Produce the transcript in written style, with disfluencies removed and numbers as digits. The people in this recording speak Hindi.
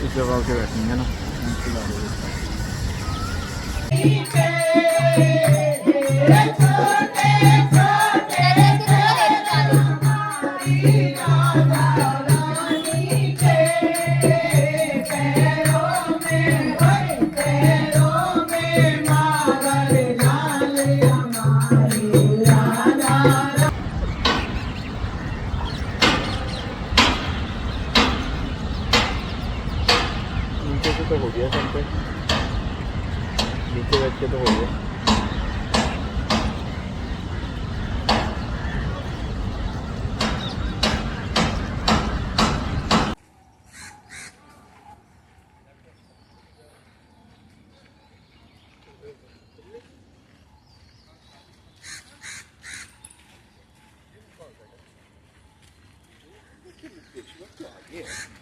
इस जगह के बैठेंगे ना खिला नीचे से तो हो गया सब पे नीचे बैठ के तो हो गया Yeah.